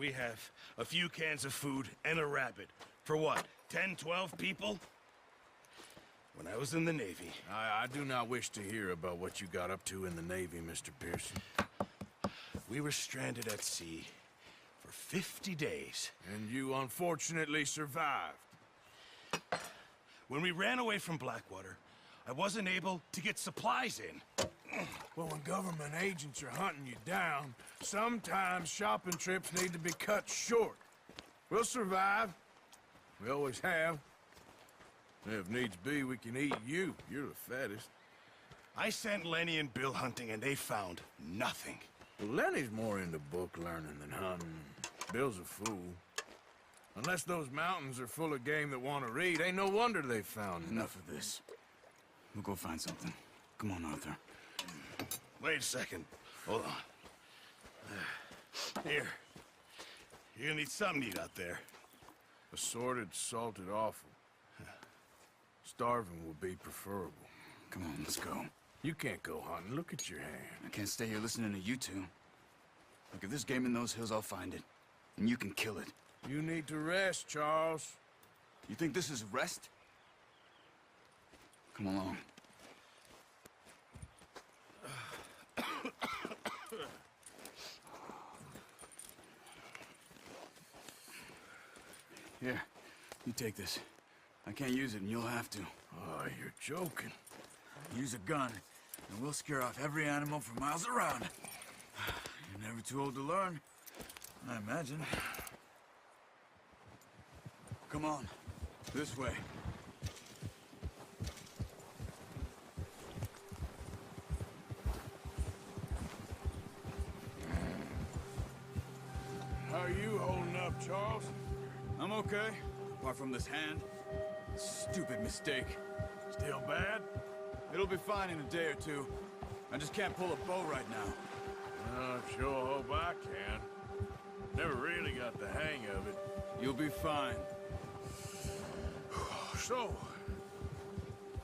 We have a few cans of food and a rabbit. For what, 10, 12 people? When I was in the Navy... I do not wish to hear about what you got up to in the Navy, Mr. Pearson. We were stranded at sea for 50 days. And you unfortunately survived. When we ran away from Blackwater, I wasn't able to get supplies in. Well, when government agents are hunting you down, sometimes shopping trips need to be cut short. We'll survive. We always have. If needs be, we can eat you. You're the fattest. I sent Lenny and Bill hunting, and they found nothing. Well, Lenny's more into book learning than hunting. Bill's a fool. Unless those mountains are full of game that want to read, ain't no wonder they found Enough of this. We'll go find something. Come on, Arthur. Wait a second. Hold on. Here. You're gonna need something to eat out there. Assorted, salted offal. Starving will be preferable. Come on, let's go. You can't go hunting. Look at your hand. I can't stay here listening to you two. Look, if there's game in those hills, I'll find it. And you can kill it. You need to rest, Charles. You think this is rest? Come along. Here, you take this. I can't use it, and you'll have to. Oh, you're joking. Use a gun, and we'll scare off every animal for miles around. You're never too old to learn, I imagine. Come on, this way. How are you holding up, Charles? I'm okay, apart from this hand. Stupid mistake. Still bad? It'll be fine in a day or two. I just can't pull a bow right now. I sure hope I can. Never really got the hang of it. You'll be fine. So,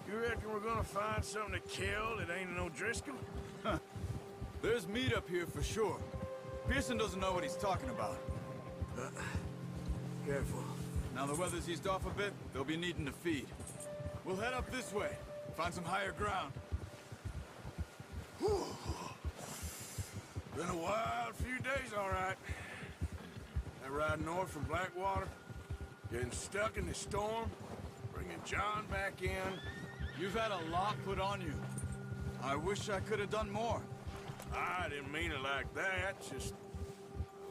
you reckon we're gonna find something to kill that ain't no Driscoll? Huh. There's meat up here for sure. Pearson doesn't know what he's talking about. Careful. Now the weather's eased off a bit, they'll be needing to feed. We'll head up this way, find some higher ground. Whew. Been a wild few days, all right. That ride north from Blackwater, getting stuck in the storm, bringing John back in. You've had a lot put on you. I wish I could have done more. I didn't mean it like that, just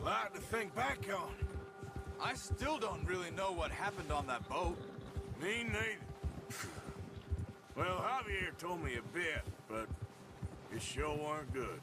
a lot to think back on. I still don't really know what happened on that boat. Me neither. Well, Javier told me a bit, but it sure weren't good.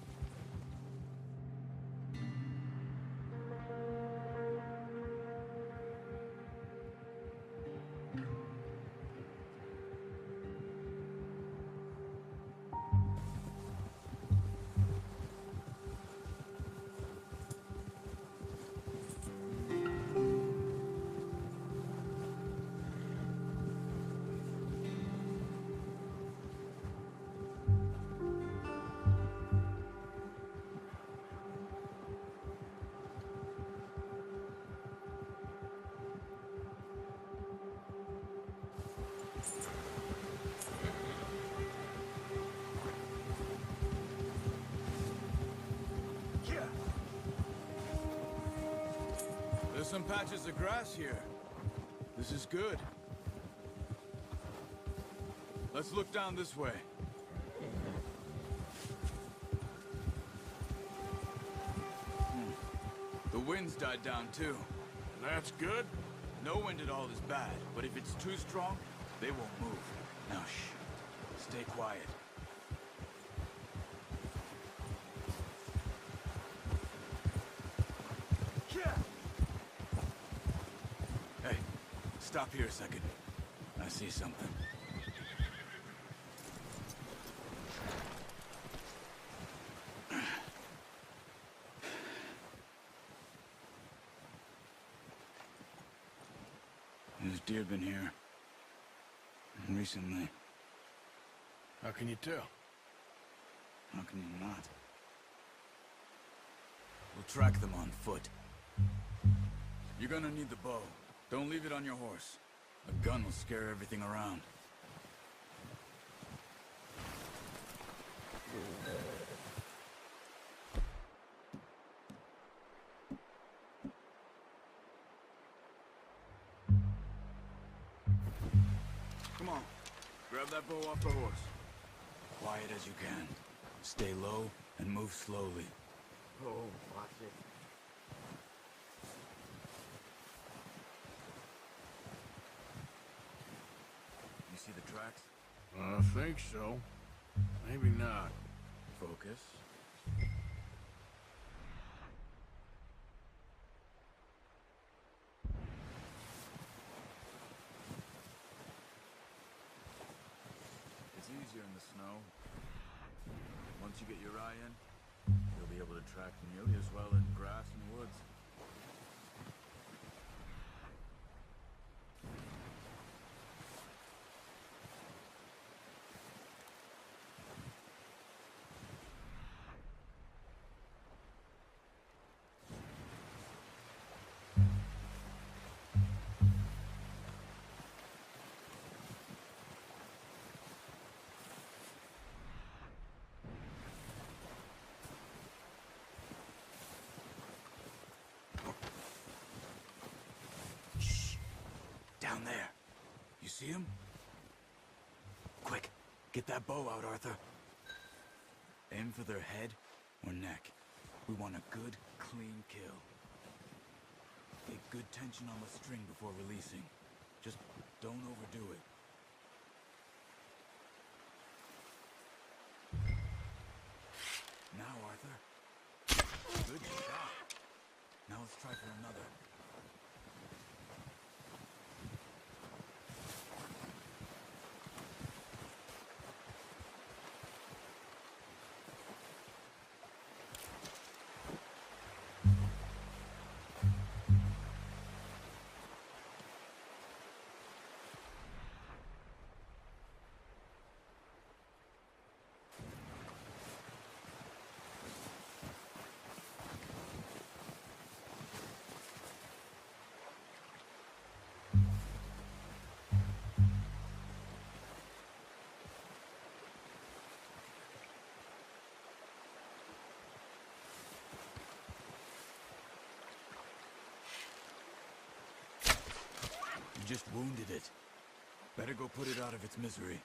There's some patches of grass here. This is good. Let's look down this way. The wind's died down too. That's good. No wind at all is bad, but if it's too strong, they won't move. Now shh. Stay quiet. Hey, stop here a second. I see something. There's deer been here. Recently. How can you tell? How can you not? We'll track them on foot. You're gonna need the bow. Don't leave it on your horse. A gun will scare everything around. Come on. Grab that bow off the horse. Quiet as you can. Stay low and move slowly. Oh, watch it. You see the tracks? I think so. Maybe not. Focus. It's easier in the snow. Once you get your eye in, you'll be able to track nearly as well in grass and woods. Down there. You see him? Quick, get that bow out, Arthur. Aim for their head or neck. We want a good, clean kill. Get good tension on the string before releasing. Just don't overdo it. Now, Arthur. Good shot. Now let's try for another. You just wounded it. Better go put it out of its misery.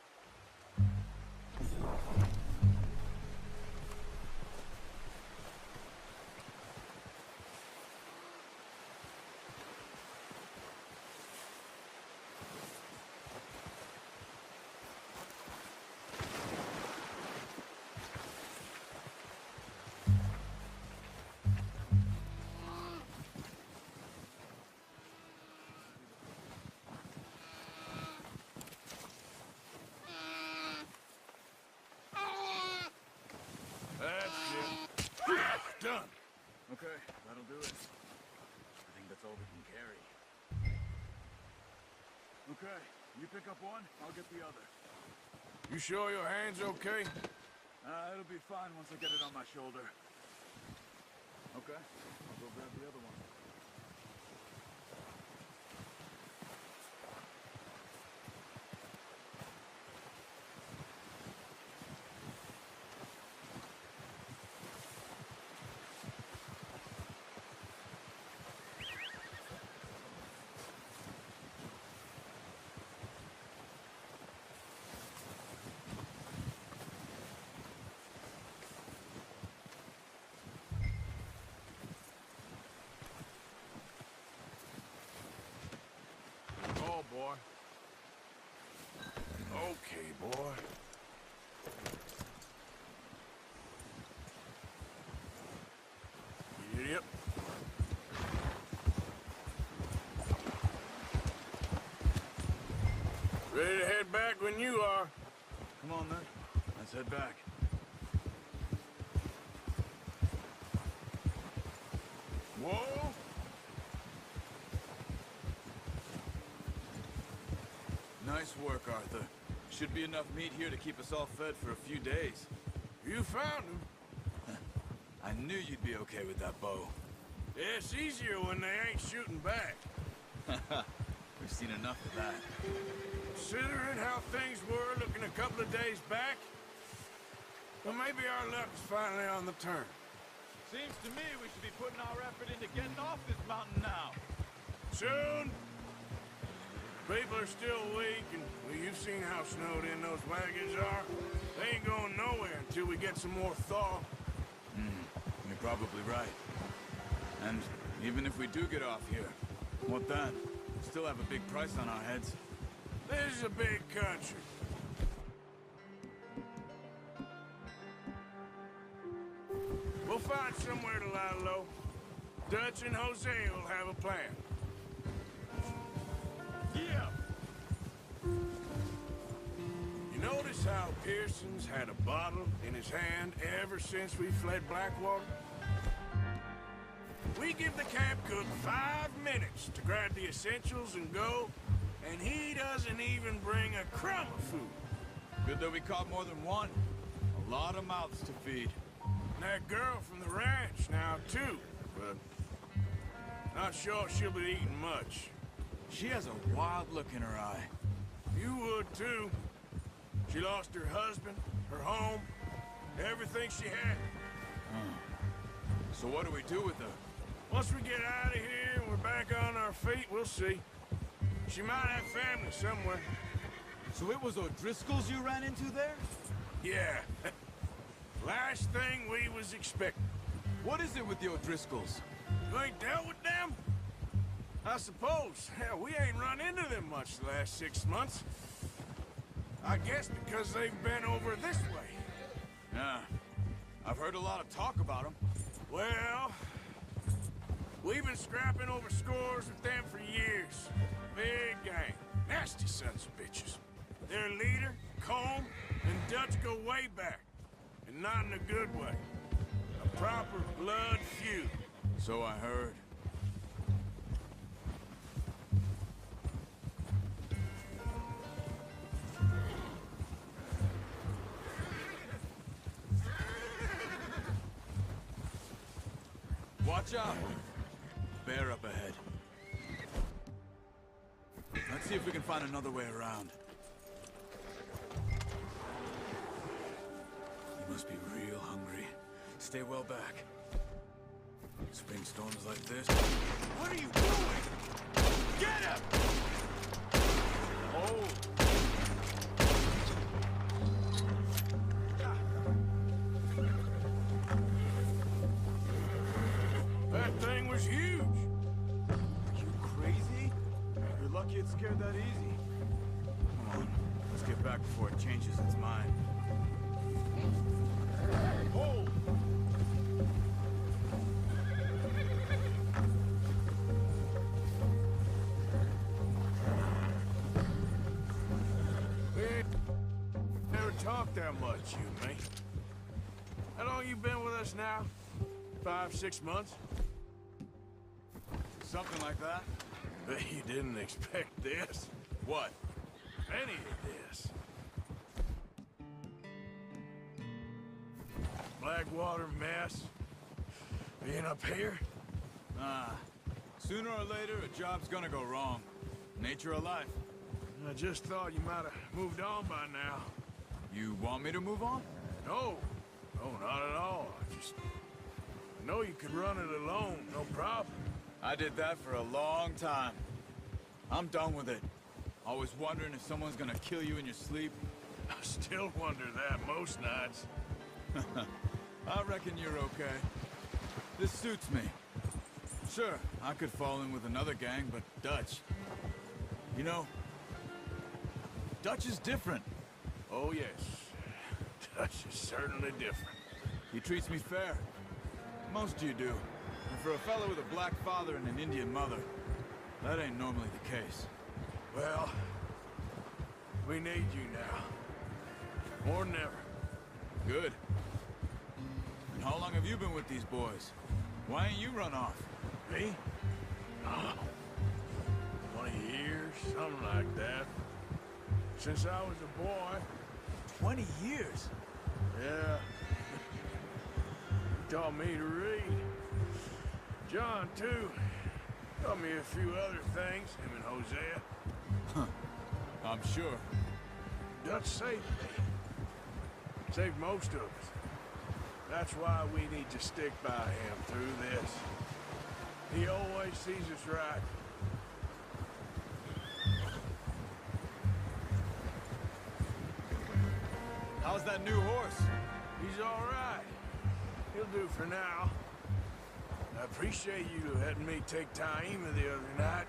Done. Okay, that'll do it. I think that's all we can carry. Okay, you pick up one, I'll get the other. You sure your hand's okay? It'll be fine once I get it on my shoulder. Okay, I'll go grab the other one. Oh, boy. Okay, boy. Yep. Ready to head back when you are. Come on then, let's head back. Whoa! Nice work, Arthur. Should be enough meat here to keep us all fed for a few days. You found him. I knew you'd be okay with that bow. Yeah, it's easier when they ain't shooting back. We've seen enough of that. Considering how things were looking a couple of days back, well, maybe our luck's finally on the turn. Seems to me we should be putting our effort into getting off this mountain now. Soon. People are still weak, and well, you've seen how snowed in those wagons are. They ain't going nowhere until we get some more thaw. You're probably right. And even if we do get off here, what then? We still have a big price on our heads. This is a big country. We'll find somewhere to lie low. Dutch and Jose will have a plan. Yeah! You notice how Pearson's had a bottle in his hand ever since we fled Blackwater? We give the camp cook 5 minutes to grab the essentials and go, and he doesn't even bring a crumb of food. Good that we caught more than one. A lot of mouths to feed. And that girl from the ranch now, too, but not sure she'll be eating much. She has a wild look in her eye. You would, too. She lost her husband, her home, everything she had. So what do we do with her? Once we get out of here and we're back on our feet, we'll see. She might have family somewhere. So it was O'Driscoll's you ran into there? Yeah. Last thing we was expecting. What is it with the O'Driscolls? You ain't dealt with them? I suppose. Hell, we ain't run into them much the last 6 months. I guess because they've been over this way. Yeah. I've heard a lot of talk about them. Well, we've been scrapping over scores with them for years. Big gang. Nasty sons of bitches. Their leader, Combe, and Dutch go way back. And not in a good way. A proper blood feud. So I heard. Watch out! Bear up ahead. Let's see if we can find another way around. You must be real hungry. Stay well back. Spring storms like this. What are you doing? Get him! Oh! That thing was huge. You crazy? You're lucky it scared that easy. Come on, let's get back before it changes its mind. Oh! We ain't never talked that much, you and me. How long you been with us now? 5, 6 months? Something like that? Bet you didn't expect this. What? Any of this. Blackwater mess. Being up here? Sooner or later, a job's gonna go wrong. Nature of life. I just thought you might have moved on by now. You want me to move on? No. No, not at all. I know you could run it alone, no problem. I did that for a long time. I'm done with it. Always wondering if someone's gonna kill you in your sleep. I still wonder that most nights. I reckon you're okay. This suits me. Sure, I could fall in with another gang, but Dutch... You know, Dutch is different. Oh, yes. Dutch is certainly different. He treats me fair. Most of you do. And for a fellow with a black father and an Indian mother, that ain't normally the case. Well, we need you now. More than ever. Good. And how long have you been with these boys? Why ain't you run off? Me? Oh, 20 years, something like that. Since I was a boy. 20 years? Yeah. Taught me to read. John, too. Taught me a few other things, him and Hosea. I'm sure. Dutch saved me. Saved most of us. That's why we need to stick by him through this. He always sees us right. How's that new horse? He's all right. He'll do for now. I appreciate you letting me take Taima the other night.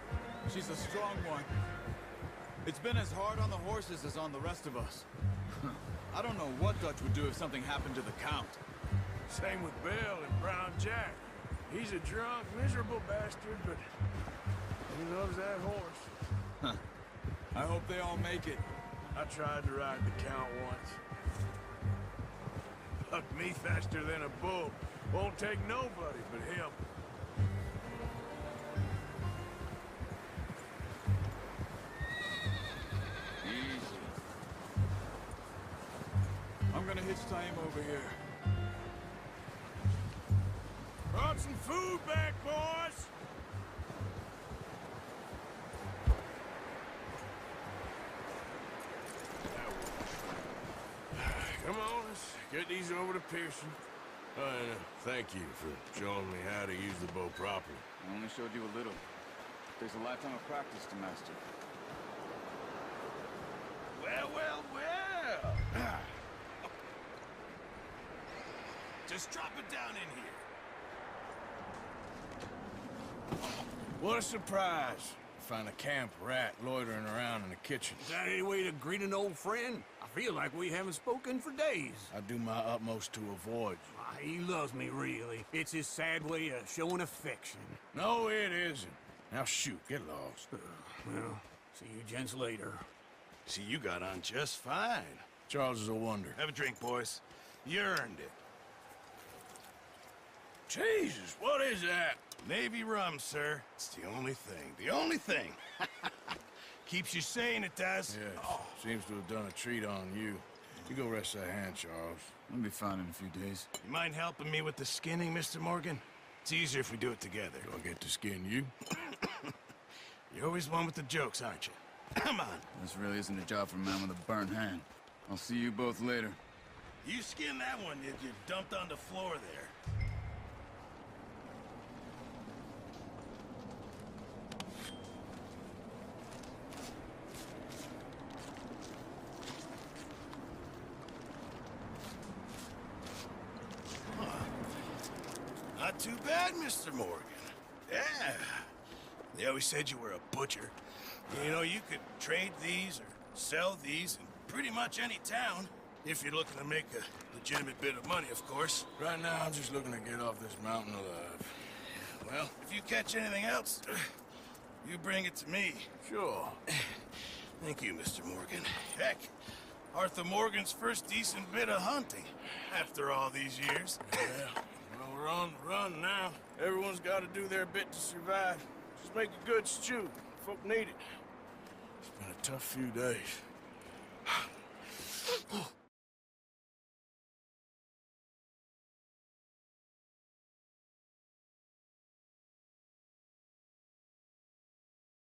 She's a strong one. It's been as hard on the horses as on the rest of us. I don't know what Dutch would do if something happened to the Count. Same with Bill and Brown Jack. He's a drunk, miserable bastard, but he loves that horse. I hope they all make it. I tried to ride the Count once. Hucked me faster than a bull. Won't take nobody but him. Easy. I'm gonna hitch Taima over here. Brought some food back, boys! Come on, let's get these over to Pearson. And thank you for showing me how to use the bow properly. I only showed you a little. There's a lifetime of practice to master. Well, well, well. Just drop it down in here. What a surprise. Find a camp rat loitering around in the kitchen. Is that any way to greet an old friend? I feel like we haven't spoken for days. I do my utmost to avoid you. Why, he loves me, really. It's his sad way of showing affection. No, it isn't. Now shoot, get lost. Well, see you gents later. See, you got on just fine. Charles is a wonder. Have a drink, boys. You earned it. Jesus, what is that? Navy rum, sir. It's the only thing. The only thing. Keeps you sane, it does. Yes, seems to have done a treat on you. You go rest that hand, Charles. I'll be fine in a few days. You mind helping me with the skinning, Mr. Morgan? It's easier if we do it together. Do I get to skin you? You're always one with the jokes, aren't you? Come on. This really isn't a job for a man with a burnt hand. I'll see you both later. You skin that one that you dumped on the floor there. Not too bad, Mr. Morgan. Yeah. They always said you were a butcher. You know, you could trade these or sell these in pretty much any town. If you're looking to make a legitimate bit of money, of course. Right now, I'm just looking to get off this mountain alive. Well, if you catch anything else, you bring it to me. Sure. Thank you, Mr. Morgan. Heck, Arthur Morgan's first decent bit of hunting after all these years. Yeah. Well, we're on the run now. Everyone's got to do their bit to survive. Just make a good stew. Folk need it. It's been a tough few days.